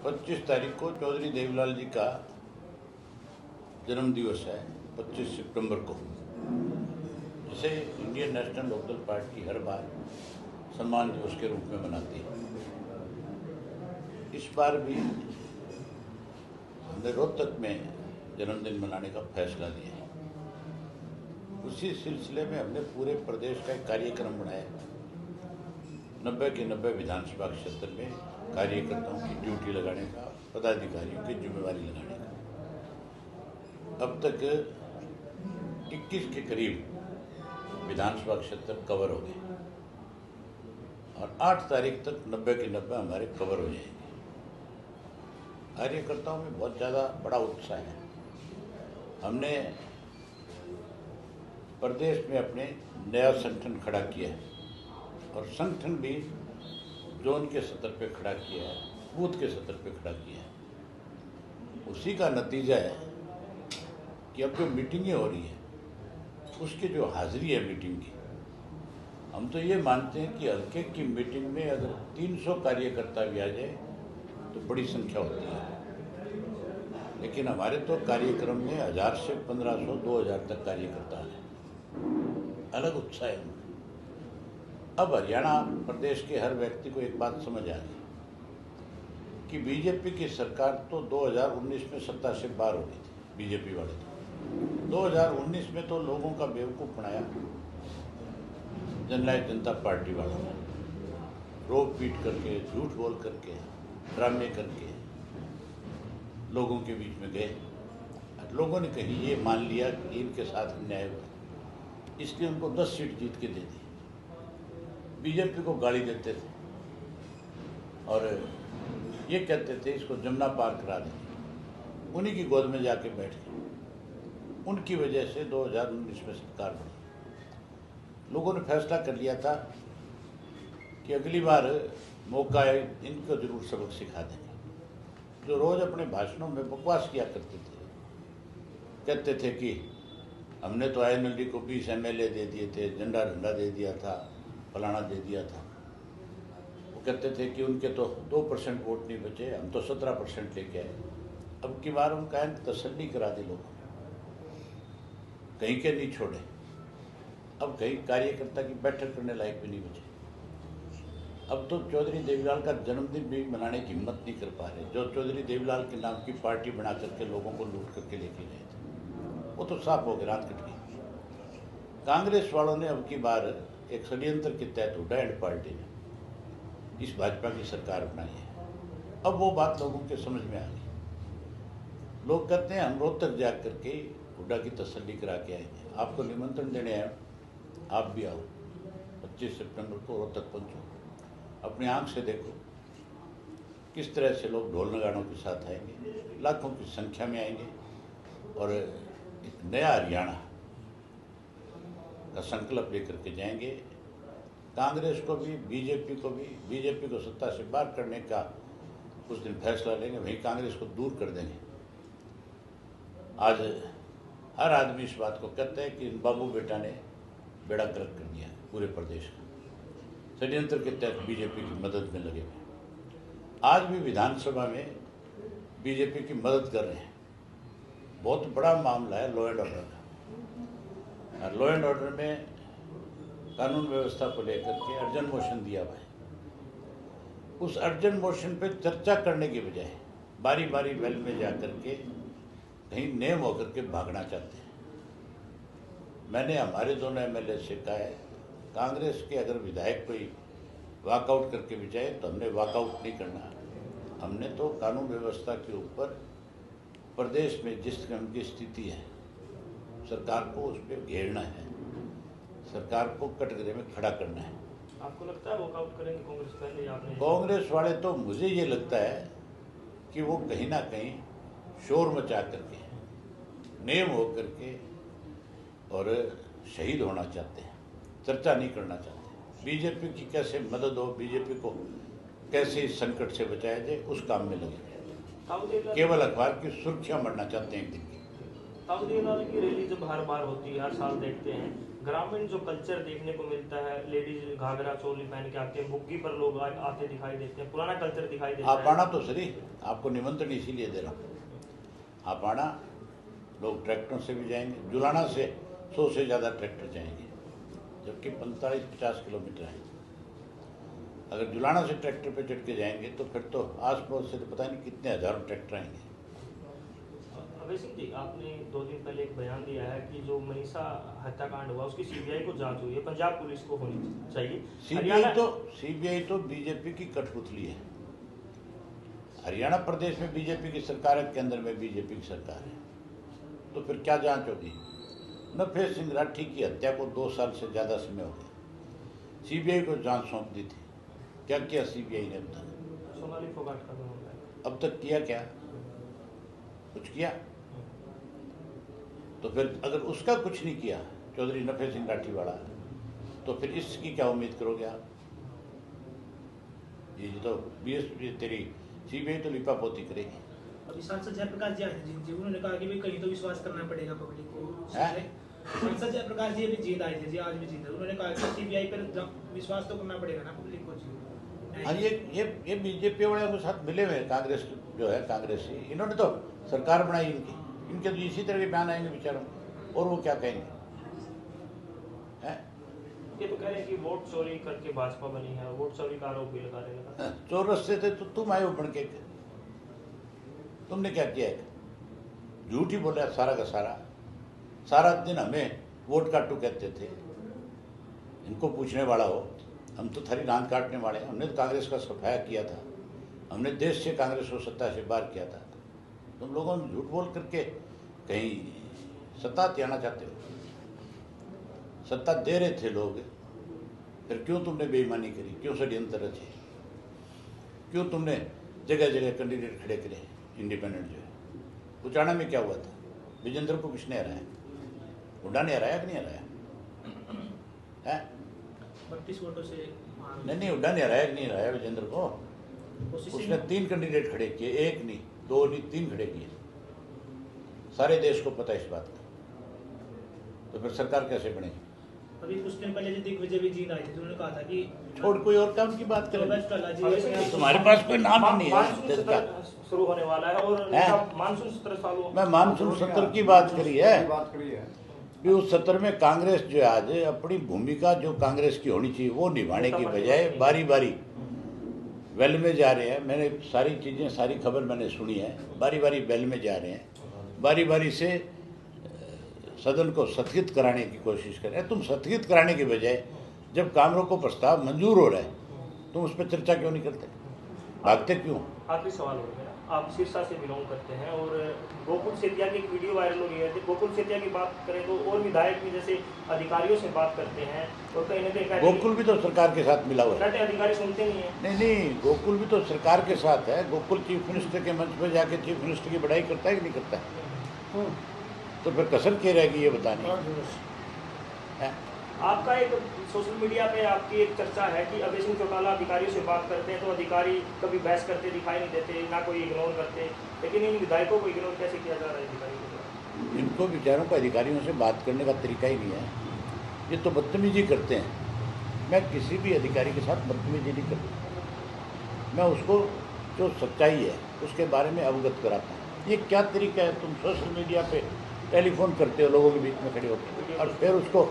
25 तारीख को चौधरी देवीलाल जी का जन्म दिवस है। 25 सितंबर को, जिसे इंडियन नेशनल लोकदल पार्टी हर बार सम्मान दिवस के रूप में मनाती है। इस बार भी हमने रोहतक में जन्मदिन मनाने का फैसला लिया है। उसी सिलसिले में हमने पूरे प्रदेश का एक कार्यक्रम बनाया। 90 के 90 विधानसभा क्षेत्र में कार्यकर्ताओं की ड्यूटी लगाने का, पदाधिकारियों की जिम्मेवारी लगाने का। अब तक 21 के करीब विधानसभा क्षेत्र कवर हो गए और 8 तारीख तक 90 के 90 हमारे कवर हो जाएंगे। कार्यकर्ताओं में बहुत ज़्यादा बड़ा उत्साह है। हमने प्रदेश में अपने नया संगठन खड़ा किया है और संगठन भी जोन के स्तर पे खड़ा किया है, बूथ के स्तर पे खड़ा किया है। उसी का नतीजा है कि अब जो मीटिंगें हो रही हैं उसकी जो हाजिरी है मीटिंग की, हम तो ये मानते हैं कि हल्के की मीटिंग में अगर 300 कार्यकर्ता भी आ जाए तो बड़ी संख्या होती है। लेकिन हमारे तो कार्यक्रम में 1000 से 1500 2000 तक कार्यकर्ता हैं। अलग उत्साह है। अब हरियाणा प्रदेश के हर व्यक्ति को एक बात समझ आ गई कि बीजेपी की सरकार तो 2019 में सत्ता से बाहर हो गई थी। बीजेपी वाले तो 2019 में तो लोगों का बेवकूफ़ बनाया जननायक जनता पार्टी वालों ने, रोक पीट करके, झूठ बोल करके, ड्रामे करके लोगों के बीच में गए। लोगों ने कहीं ये मान लिया कि इनके साथ अन्याय हुआ, इसलिए उनको 10 सीट जीत के दे दी। बीजेपी को गाली देते थे और ये कहते थे इसको जमुना पार करा देंगे। उन्हीं की गोद में जाके बैठ गए। उनकी वजह से 2019 में सरकार बनी। लोगों ने फैसला कर लिया था कि अगली बार मौका है, इनको जरूर सबक सिखा देंगे। जो रोज़ अपने भाषणों में बकवास किया करते थे, कहते थे कि हमने तो INLD को 20 MLA दे दिए थे, झंडा दे दिया था, फलाना दे दिया था। वो कहते थे कि उनके तो 2% वोट नहीं बचे, हम तो 17% लेके आए। अब की बार उनका तसल्ली करा दी लोगों ने, कहीं के नहीं छोड़े। अब कहीं कार्यकर्ता की बैठक करने लायक भी नहीं बचे। अब तो चौधरी देवीलाल का जन्मदिन भी मनाने की हिम्मत नहीं कर पा रहे। जो चौधरी देवीलाल के नाम की पार्टी बना करके लोगों को लूट करके लेके गए थे, वो तो साफ हो गए, रात कट गई। कांग्रेस वालों ने अब की बार एक षड्यंत्र के तहत हुड्डा एंड पार्टी ने इस भाजपा की सरकार बनाई है। अब वो बात लोगों के समझ में आ गई। लोग कहते हैं हम रोहतक जा करके हुड्डा की तसल्ली करा के आएंगे। आपको निमंत्रण देने आए, आप भी आओ। 25 सितंबर को रोहतक पहुँचो, अपनी आंख से देखो किस तरह से लोग ढोल नगाड़ों के साथ आएंगे, लाखों की संख्या में आएंगे और एक नया हरियाणा का संकल्प लेकर के जाएंगे। कांग्रेस को भी, बीजेपी को सत्ता से बाहर करने का उस दिन फैसला लेंगे, वहीं कांग्रेस को दूर कर देंगे। आज हर आदमी इस बात को कहता है कि बाबू बेटा ने बेड़ा गर्क कर दिया पूरे प्रदेश का। षड्यंत्र के तहत बीजेपी की मदद में लगे हुए। आज भी विधानसभा में बीजेपी की मदद कर रहे हैं। बहुत बड़ा मामला है लॉ एंड ऑर्डर का। लॉ एंड ऑर्डर में कानून व्यवस्था को लेकर के अर्जेंट मोशन दिया हुआ है। उस अर्जेंट मोशन पे चर्चा करने के बजाय बारी बारी वेल में जाकर के कहीं नेम होकर के भागना चाहते हैं। मैंने हमारे दोनों MLA से कहा है, कांग्रेस के अगर विधायक कोई वॉकआउट करके भी जाए तो हमने वॉकआउट नहीं करना। हमने तो कानून व्यवस्था के ऊपर प्रदेश में जिस किस्म की स्थिति है, सरकार को उस पर घेरना है, सरकार को कटघरे में खड़ा करना है। आपको लगता है वॉकआउट करेंगे कांग्रेस पहले? आपने कांग्रेस वाले तो, मुझे ये लगता है कि वो कहीं ना कहीं शोर मचा करके, नेम हो करके और शहीद होना चाहते हैं, चर्चा नहीं करना चाहते। बीजेपी की कैसे मदद हो, बीजेपी को कैसे इस संकट से बचाया जाए, उस काम में लगे। केवल अखबार की सुर्खियां बढ़ना चाहते हैं एक दिन की। ताऊ देवीलाल की रैली जब हर बार होती है, हर साल देखते हैं, ग्रामीण जो कल्चर देखने को मिलता है, लेडीज घाघरा चोली पहन के आते हैं, बुग्गी पर लोग आते दिखाई देते हैं, पुराना कल्चर दिखाई देता आप है। आना तो सही, आपको निमंत्रण इसीलिए दे रहा हूँ। आप आना, लोग ट्रैक्टरों से भी जाएंगे, जुलाना से 100 से ज़्यादा ट्रैक्टर जाएंगे, जबकि 45-50 किलोमीटर है। अगर जुलाना से ट्रैक्टर पे चढ़ के जाएंगे तो फिर तो आस पड़ोस से तो पता नहीं कितने हजारों ट्रैक्टर आएंगे। अभय सिंह जी, आपने 2 दिन पहले एक बयान दिया है कि जो मनीषा हत्याकांड हुआ उसकी सीबीआई को जांच हुई है, पंजाब पुलिस को होनी चाहिए। सीबीआई तो बीजेपी की कठपुतली है। हरियाणा प्रदेश में बीजेपी की सरकार है, केंद्र में बीजेपी की सरकार है, तो फिर क्या जांच होगी? नफे सिंह राठी की हत्या को 2 साल से ज़्यादा समय हो गया, सीबीआई को जांच सौंप दी थी। क्या किया सीबीआई ने अब तक? सोनाली फोगाट का मामला है, अब तक किया क्या? कुछ किया? तो फिर अगर उसका कुछ नहीं किया चौधरी नफे सिंह राठी वाला, तो फिर इसकी क्या उम्मीद करोगे आप? ये तो तेरी सीबीआई तो लिपापोती करेगी। अभी सांसद जयप्रकाश जी आए थे जी, उन्होंने कहा कि भाई कहीं तो विश्वास करना पड़ेगा पब्लिक को। सांसद जयप्रकाश जी अभी जीत आए थे जी, आज भी जीत है। उन्होंने कहा कि सीबीआई पर विश्वास तो करना पड़ेगा ना पब्लिक को जी। हाँ, ये बीजेपी वाले के साथ मिले हुए कांग्रेस जो है, कांग्रेसी, इन्होंने तो सरकार बनाई इनके तो इसी तरह के बयान आएंगे बेचारों, और वो क्या कहेंगे? हैं? ये तो कह रहे हैं कि वोट चोरी करके भाजपा बनी है, वोट चोरी का आरोप भी लगा रहे हैं। चोर रस्ते थे तो तुम आए हो बन के, तुमने क्या किया है? झूठ ही बोला सारा का सारा दिन हमें वोट काटू कहते थे। इनको पूछने वाला हो, हम तो थारी नान काटने वाले हैं। हमने तो कांग्रेस का सफाया किया था, हमने देश से कांग्रेस को सत्ता से बाहर किया था। तुम लोगों ने झूठ बोल करके कहीं सत्ता आना चाहते हो? सत्ता दे रहे थे लोग, फिर क्यों तुमने बेईमानी करी? क्यों षड्यंत्र रचे? क्यों तुमने जगह जगह कैंडिडेट खड़े करे इंडिपेंडेंट जो है? उचाना में क्या हुआ था? विजेंद्र को किसने हराया? हुड्डा ने हराया कि नहीं हराया? है 32 वोटों से। नहीं, हुड्डा ने हराया कि नहीं हराया विजेंद्र को? उसने 3 कैंडिडेट खड़े किए, 1 नहीं, 2 नहीं, 3 खड़े किए। सारे देश को पता है इस बात का। तो फिर सरकार कैसे बनेगी? अभी कुछ दिन पहले जो दिग्विजय भी जीत आए थे, उन्होंने कहा था कि छोड़ कोई और काम की बात करें। जी तुम्हारे पास कोई नाम ही नहीं है मानसून देश का। शुरू होने वाला है और मानसून सत्र चालू। मैं मानसून सत्र की बात करी है कि उस सत्र में कांग्रेस जो आज अपनी भूमिका जो कांग्रेस की होनी चाहिए वो निभाने की बजाय बारी बारी वेल में जा रहे हैं। मैंने सारी चीज़ें, सारी खबर मैंने सुनी है। बारी बारी वेल में जा रहे हैं, बारी बारी से सदन को स्थगित कराने की कोशिश कर रहे हैं। तुम स्थगित कराने के बजाय जब कामरों को प्रस्ताव मंजूर हो रहा है तुम उस पर चर्चा क्यों नहीं करते? भागते क्यों? आखिरी सवाल हो गया, आप सिरसा से बिलोंग करते हैं और गोकुल सेतिया की एक वीडियो वायरल हो रही है। गोकुल सेतिया की बात करें तो और विधायक भी जैसे अधिकारियों से बात करते हैं और कहीं ना कहीं गोकुल भी तो सरकार के साथ मिला हुआ है। अधिकारी सुनते नहीं है। नहीं, गोकुल भी तो सरकार के साथ है। गोकुल चीफ मिनिस्टर के मंच पर जाके चीफ मिनिस्टर की बड़ाई करता है कि नहीं करता है? तो फिर कसर क्या रहेगी ये बताने? आपका एक सोशल मीडिया पे आपकी एक चर्चा है कि अभय सिंह चौटाला अधिकारियों से बात करते हैं तो अधिकारी कभी बहस करते दिखाई नहीं देते, ना कोई इग्नोर करते, लेकिन इन विधायकों को इग्नोर कैसे किया जा रहा है अधिकारियों को? इनको बेचारों को अधिकारियों से बात करने का तरीका ही नहीं है। ये तो बदतमीजी करते हैं। मैं किसी भी अधिकारी के साथ बदतमीजी नहीं करता। मैं उसको जो सच्चाई है उसके बारे में अवगत कराता हूँ। ये क्या तरीका है? तुम सोशल मीडिया पे टेलीफोन करते हो लोगों के बीच में खड़े होकर और फिर उसको